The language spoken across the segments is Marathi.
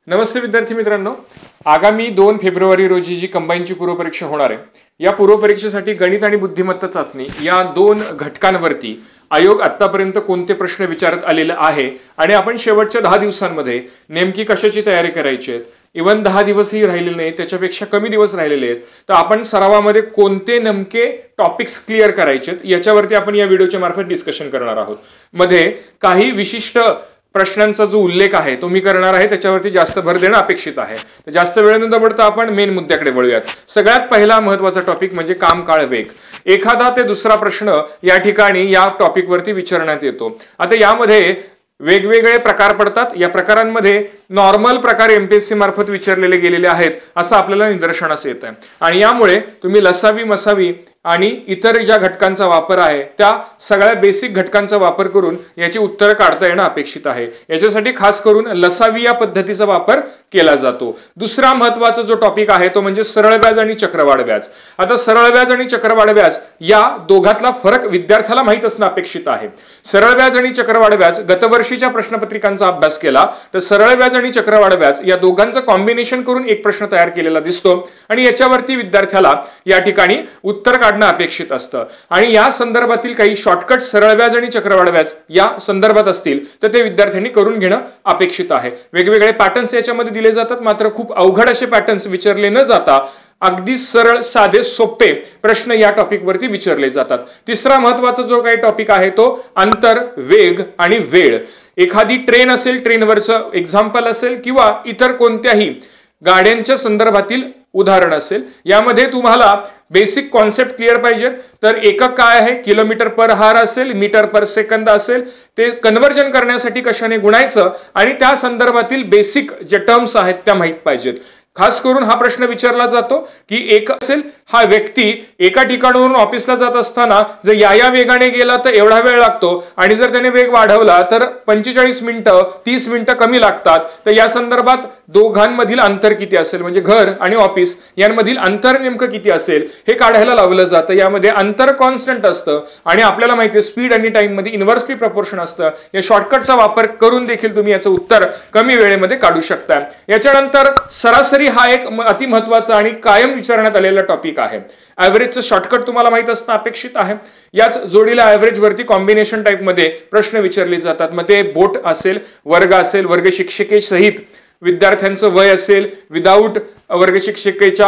नमस्ते विद्यार्थी मित्रांनो, आगामी 2 फेब्रुवारी रोजी जी कंबाईनची पूर्वपरीक्षा होणार आहे या पूर्वपरीक्षेसाठी गणित आणि बुद्धिमत्ता चाचणी या 2 घटकांवरती आयोग आतापर्यंत कोणते प्रश्न विचारत आलेले आहे आणि आपण शेवटच्या 10 दिवसांमध्ये नेमकी कशाची तयारी करायची आहे, इव्हन 10 दिवसही राहिलेले नाहीत, त्याच्यापेक्षा कमी दिवस राहिलेले आहेत, तर आपण सरावामध्ये कोणते नेमके टॉपिक्स क्लिअर करायचे याच्यावरती आपण या व्हिडिओच्या मार्फत डिस्कशन करणार आहोत। मध्ये काही विशिष्ट प्रश्नांचा जो उल्लेख आहे तो मी करणार आहे, त्याच्यावरती जास्त भर देणं अपेक्षित आहे। तर जास्त वेळ न दबडता आपण मेन मुद्द्याकडे वळूयात। सगळ्यात पहिला महत्त्वाचा टॉपिक म्हणजे काम काळ वेग। एखादा ते दुसरा प्रश्न या ठिकाणी या टॉपिक वरती विचारण्यात येतो। आता यामध्ये वेगवेगळे प्रकार पडतात। या प्रकारांमध्ये नॉर्मल प्रकार एमपीएससी मार्फत विचारलेले गेलेले आहेत असं आपल्याला निदर्शनास येत आहे आणि यामुळे तुम्ही लसावी मसावी आणि इतर ज्या घटकांचा वापर आहे त्या सगळ्या बेसिक घटकांचा वापर करून याची उत्तर काढता येणं अपेक्षित आहे। याच्यासाठी खास करून लसावी या पद्धतीचा वापर केला जातो। दुसरा महत्त्वाचा जो टॉपिक आहे तो म्हणजे सरळ व्याज आणि चक्रवाढ व्याज। आता सरळ व्याज आणि चक्रवाढ व्याज या दोघातला फरक विद्यार्थ्याला माहित असणं अपेक्षित आहे। सरळ व्याज आणि चक्रवाढ व्याज गतवर्षीच्या प्रश्नपत्रिकांचा अभ्यास केला तर सरळ व्याज आणि चक्रवाढ व्याज या दोघांचं कॉम्बिनेशन करून एक प्रश्न तयार केलेला दिसतो आणि याच्यावरती विद्यार्थ्याला या ठिकाणी उत्तर काढणं अपेक्षित असतं आणि या संदर्भातील काही शॉर्टकट सरळ व्याज आणि चक्रवाढ व्याज या संदर्भात असतील तर ते विद्यार्थ्यांनी करून घेणं अपेक्षित आहे। वेगवेगळे पॅटर्न्स याच्यामध्ये दिले जातात, मात्र खूप अवघड असे पॅटर्न्स विचारले न जाता अगदी सरळ साधे सोपे प्रश्न या टॉपिक वरती विचारले जातात। तिसरा महत्त्वाचा जो काही टॉपिक आहे तो अंतर, वेग आणि वेळ। एखादी ट्रेन असेल, ट्रेनवरचं एक्झाम्पल असेल किंवा इतर कोणत्याही गाड्यांच्या संदर्भातील उदाहरण असेल, यामध्ये तुम्हाला बेसिक कॉन्सेप्ट क्लिअर पाहिजेत। तर एकक काय आहे, किलोमीटर पर हार असेल, मीटर पर सेकंद असेल, ते कन्वर्जन करण्यासाठी कशाने गुणायचं आणि त्या संदर्भातील बेसिक जे टर्म्स आहेत त्या माहित पाहिजेत। खास करून हा प्रश्न विचारला जातो की एक असेल हा व्यक्ती एका ठिकाणावरून ऑफिसला जात असताना जर या वेगाने गेला तर एवढा वेळ लागतो आणि जर त्याने वेग वाढवला तर 45 मिनिटं 30 मिनिटं कमी लागतात। तर या संदर्भात दोघांमधील अंतर किती असेल, म्हणजे घर आणि ऑफिस यांमधील अंतर नेमकं किती असेल हे काढायला लावलं जातं। यामध्ये अंतर कॉन्स्टंट असतं आणि आपल्याला माहिती आहे स्पीड आणि टाइम मध्ये इन्व्हर्सली प्रपोर्शन असतं। या शॉर्टकटचा वापर करून देखील तुम्ही याचं उत्तर कमी वेळेमध्ये काढू शकता। याच्यानंतर सरासरी हा एक अति महत्त्वाचा आणि कायम विचारण्यात आलेला टॉपिक आहे। ॲव्हरेजचं शॉर्टकट तुम्हाला माहित असणं अपेक्षित आहे। याच जोडीला ॲव्हरेज वरती कॉम्बिनेशन टाइप मध्ये प्रश्न विचारले जातात। मग ते बोट असेल, वर्ग असेल, वर्ग शिक्षिकेसहित विद्यार्थ्यांचं वय असेल, विदाऊट वर्ग शिक्षिकेच्या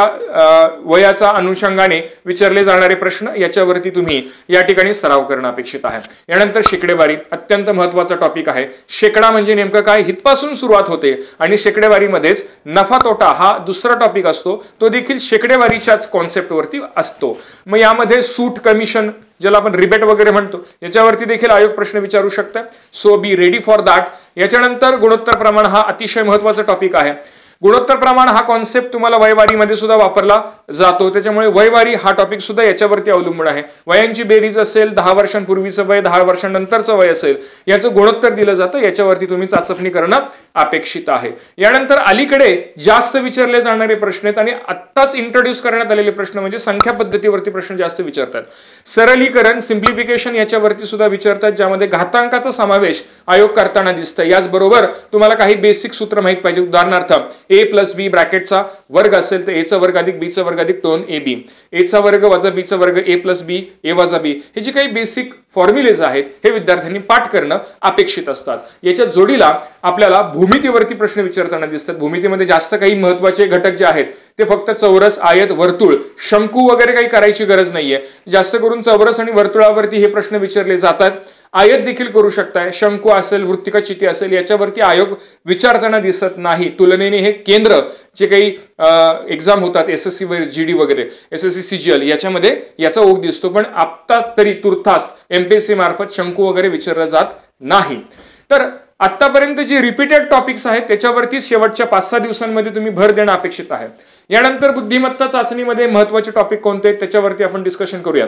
वयाचा अनुषंगाने विचारले जाणारे प्रश्न याच्यावरती तुम्ही या ठिकाणी सराव करणं अपेक्षित आहे। यानंतर शेकडेवारी अत्यंत महत्त्वाचा टॉपिक आहे। शेकडा म्हणजे नेमकं काय, हितपासून सुरुवात होते आणि शेकडेवारीमध्येच नफा तोटा हा दुसरा टॉपिक असतो, तो देखील शेकडेवारीच्याच कॉन्सेप्ट वरती असतो। मग यामध्ये सूट, कमिशन ज्याला आपण रिबेट वगैरे म्हणतो याच्यावरती देखील आयोग प्रश्न विचारू शकतात। So be ready for that. याच्यानंतर गुणोत्तर प्रमाण हा अतिशय महत्त्वाचा टॉपिक आहे। गुणोत्तर प्रमाण हा कॉन्सेप्ट तुम्हाला वयवारीमध्ये सुद्धा वापरला जातो, त्याच्यामुळे वयवारी हा टॉपिक सुद्धा याच्यावरती अवलंबून आहे। वयांची बेरीज असेल, 10 वर्षांपूर्वीचं वय, 10 वर्षांनंतरचं वय असेल, याचं गुणोत्तर दिलं जातं, याच्यावरती तुम्ही चाचपणी करणं अपेक्षित आहे। यानंतर अलीकडे जास्त विचारले जाणारे प्रश्न आहेत आणि आत्ताच इंट्रोड्यूस करण्यात आलेले प्रश्न म्हणजे संख्या पद्धतीवरती प्रश्न जास्त विचारतात। सरलीकरण, सिम्प्लिफिकेशन याच्यावरती सुद्धा विचारतात, ज्यामध्ये घातांकाचा समावेश आयोग करताना दिसतं। याचबरोबर तुम्हाला काही बेसिक सूत्र माहित पाहिजे। उदाहरणार्थ a प्लस बी ब्रॅकेटचा वर्ग असेल तर a चा वर्ग अधिक b चा वर्ग अधिक 2ab, a चा वर्ग वजा b चा वर्ग a प्लस b, a वजा b, हे जे काही बेसिक फॉर्म्युलेज आहेत हे विद्यार्थ्यांनी पाठ करणं अपेक्षित असतात। याच्या जोडीला आपल्याला भूमितीवरती प्रश्न विचारताना दिसतात। भूमितीमध्ये जास्त काही महत्त्वाचे घटक जे आहेत ते फक्त चौरस, आयत, वर्तुळ, शंकू वगैरे काही करायची गरज नाहीये। जास्त करून चौरस आणि वर्तुळावरती हे प्रश्न विचारले जातात। आयत देखील करू शकताय, शंकू असेल, वृत्तिका चिती असेल, याच्यावरती आयोग विचारताना दिसत नाही। तुलनेने हे केंद्र जे काही एक्झाम होतात एसएससी जीडी वगैरे, एसएससी सीजीएल, याच्यामध्ये याचा ओघ दिसतो, पण आता तरी तुर्तास एमपीएससी मार्फत शंकू वगैरे विचारलं जात नाही। तर आतापर्यंत जे रिपीटेड टॉपिक्स आहेत त्याच्यावरती शेवटच्या 5-6 दिवसांमध्ये तुम्ही भर देणं अपेक्षित आहे। यानंतर बुद्धिमत्ता चाचणीमध्ये महत्त्वाचे टॉपिक कोणते आहेत त्याच्यावरती आपण डिस्कशन करूयात।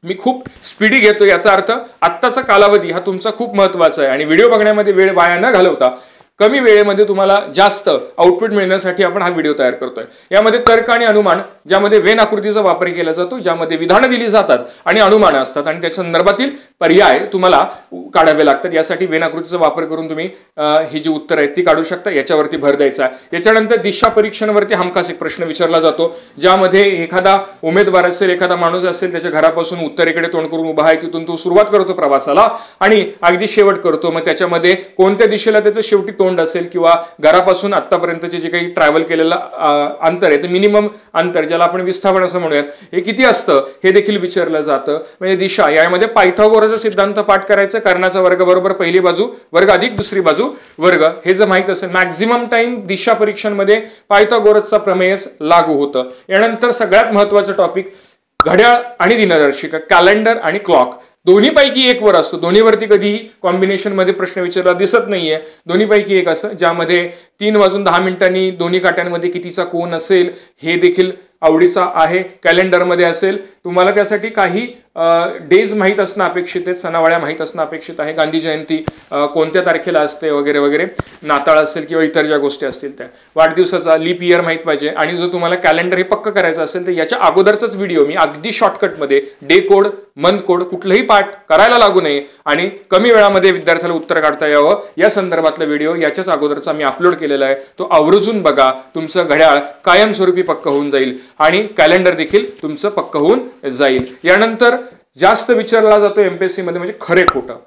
मी खूप स्पीडी घेतो, याचा अर्थ आत्ताचा कालावधी हा तुमचा खूप महत्त्वाचा आहे आणि व्हिडिओ बघण्यामध्ये वेळ वाया न घालवता कमी वेळेमध्ये तुम्हाला जास्त आउटपुट मिळण्यासाठी आपण हा व्हिडिओ तयार करतोय। यामध्ये तर्क आणि अनुमान, ज्यामध्ये वेन आकृतीचा वापर केला जातो, ज्यामध्ये विधानं दिली जातात आणि अनुमानं असतात आणि त्या संदर्भातील पर्याय तुम्हाला काढावे लागतात। यासाठी वेन आकृतीचा वापर करून तुम्ही ही जी उत्तर आहेत ती काढू शकता, याच्यावरती भर द्यायचा आहे। याच्यानंतर दिशा परीक्षणावरती हमखास एक प्रश्न विचारला जातो, ज्यामध्ये एखादा उमेदवार असेल, एखादा माणूस असेल, त्याच्या घरापासून उत्तरेकडे तोंड करून उभा आहे, तिथून तो सुरुवात करतो प्रवासाला आणि अगदी शेवट करतो। मग त्याच्यामध्ये कोणत्या दिशेला त्याचं शेवटी तोंड असेल किंवा घरापासून आतापर्यंतचे जे काही ट्रॅव्हल केलेलं अंतर आहे, ते मिनिमम अंतर, ज्याला आपण विस्थापन असं म्हणूयात, हे किती असतं हे देखील विचारलं जातं। म्हणजे दिशा, यामध्ये पायथागोरसचा सिद्धांत पाठ करायचा, कर्णाचा वर्ग बरोबर पहिली बाजू वर्ग अधिक दुसरी बाजू वर्ग, हे जर माहित असेल, मॅक्झिमम टाइम दिशा परीक्षांमध्ये पायथागोरसचा प्रमेयच लागू होतं। यानंतर सगळ्यात महत्वाचं टॉपिक, घड्याळ आणि दिनदर्शिका, कॅलेंडर आणि क्लॉक, दोन्हीपैकी एक वर असतो। दोन्हीवरती कधीही कॉम्बिनेशन मध्ये प्रश्न विचारला दिसत नाहीये, दोन्हीपैकी एक असं, ज्यामध्ये 3:10 दोन्ही काट्यांमध्ये कितीचा कोन असेल हे देखील आवडीचा आहे। कॅलेंडरमध्ये असेल, तुम्हाला त्यासाठी काही डेज माहीत असणं अपेक्षित आहे, सणावाळ्या माहीत असणं अपेक्षित आहे, गांधी जयंती कोणत्या तारखेला असते वगैरे वगैरे, नाताळ असेल किंवा इतर ज्या गोष्टी असतील त्या, वाढदिवसाचा लीप इयर माहीत पाहिजे। आणि जर तुम्हाला कॅलेंडर हे पक्क करायचं असेल तर याच्या अगोदरचाच व्हिडिओ मी अगदी शॉर्टकटमध्ये डे कोड, मंथ कोड कुठलंही पाठ करायला लागू नये आणि कमी वेळामध्ये विद्यार्थ्याला उत्तर काढता यावं, या संदर्भातला व्हिडिओ याच्याच अगोदरचा मी अपलोड केलेला आहे, तो आवर्जून बघा। तुमचं घड्याळ कायमस्वरूपी पक्क होऊन जाईल आणि कॅलेंडर देखील तुमचं पक्क होऊन जाईल। यानंतर जास्त विचारला जातो एमपीएससी मध्ये म्हणजे खरे खोटं।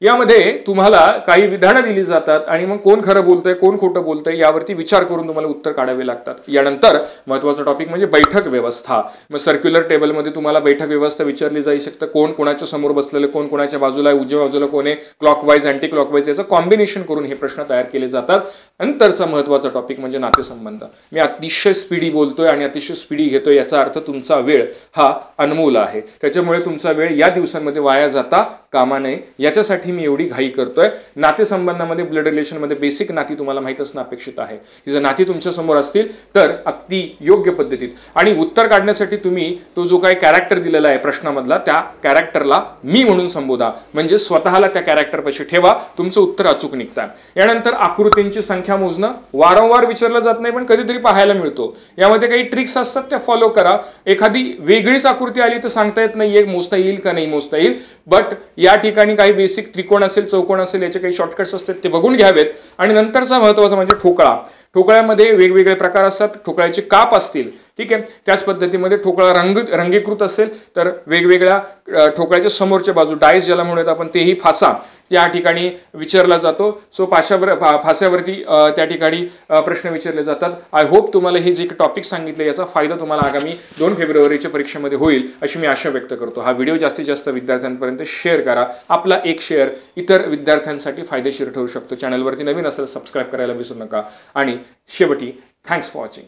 यामध्ये तुम्हाला काही विधानं दिली जातात आणि मग कोण खरं बोलतंय कोण खोटं बोलतंय यावरती विचार करून तुम्हाला उत्तर काढावे लागतात। यानंतर महत्वाचा टॉपिक म्हणजे बैठक व्यवस्था। मग सर्क्युलर टेबलमध्ये तुम्हाला बैठक व्यवस्था विचारली जाऊ शकते, कोण कोणाच्या समोर बसलेलं, कोण कोणाच्या बाजूला आहे, उजव्या बाजूला कोण आहे, क्लॉकवाईज अँटी क्लॉकवाईज, याचं कॉम्बिनेशन करून हे प्रश्न तयार केले जातात। नंतरचा महत्वाचा टॉपिक म्हणजे नातेसंबंध। मी अतिशय स्पीडी बोलतोय आणि अतिशय स्पीडी घेतोय, याचा अर्थ तुमचा वेळ हा अनमोल आहे, त्याच्यामुळे तुमचा वेळ या दिवसांमध्ये वाया जाता कामा नये, याच्यासाठी मी एवढी घाई करतोय। नातेसंबंधामध्ये ब्लड रिलेशन मध्ये बेसिक नाती तुम्हाला माहित असणं अपेक्षित आहे। जर नाती तुमच्या समोर असतील तर अगदी योग्य पद्धतीत आणि उत्तर काढण्यासाठी तुम्ही तो जो काही कॅरेक्टर दिलेला आहे प्रश्नामधला, त्या कॅरेक्टरला मी म्हणून संबोधा, म्हणजे स्वतःला त्या कॅरेक्टरपाशी ठेवा, तुमचं उत्तर अचूक निघतं। यानंतर आकृतींची संख्या मोजणं वारंवार विचारलं जात नाही पण कधीतरी पाहायला मिळतो, यामध्ये काही ट्रिक्स असतात त्या फॉलो करा। एखादी वेगळीच आकृती आली तर सांगता येत नाहीये मोजता येईल का नाही मोजता येईल, बट या ठिकाणी काही बेसिक त्रिकोण असेल, चौकोन असेल, याचे काही शॉर्टकट्स असतात ते बघून घ्यावेत। आणि नंतरचा महत्वाचा म्हणजे ठोकळा। ठोकळ्यामध्ये वेगवेगळे प्रकार असतात, ठोकळ्याचे काप असतील, ठीक आहे, त्याच पद्धतीमध्ये ठोकळा रंगीकृत असेल तर वेगवेगळ्या ठोकळ्याच्या समोरच्या बाजू, डायस ज्याला म्हणूयात आपण, तेही फासा त्या ठिकाणी विचारला जातो। सो फास्यावरती त्या ठिकाणी प्रश्न विचारले जातात। आय होप तुम्हाला हे जे टॉपिक सांगितले याचा फायदा तुम्हाला आगामी 2 फेब्रुवारीच्या परीक्षेमध्ये होईल अशी मी आशा व्यक्त करतो। हा व्हिडिओ जास्तीत जास्त विद्यार्थ्यांपर्यंत शेअर करा, आपला एक शेअर इतर विद्यार्थ्यांसाठी फायदेशीर ठरू शकतो। चॅनलवरती नवीन असेल सबस्क्राईब करायला विसरू नका आणि शेवटी थँक्स फॉर वॉचिंग।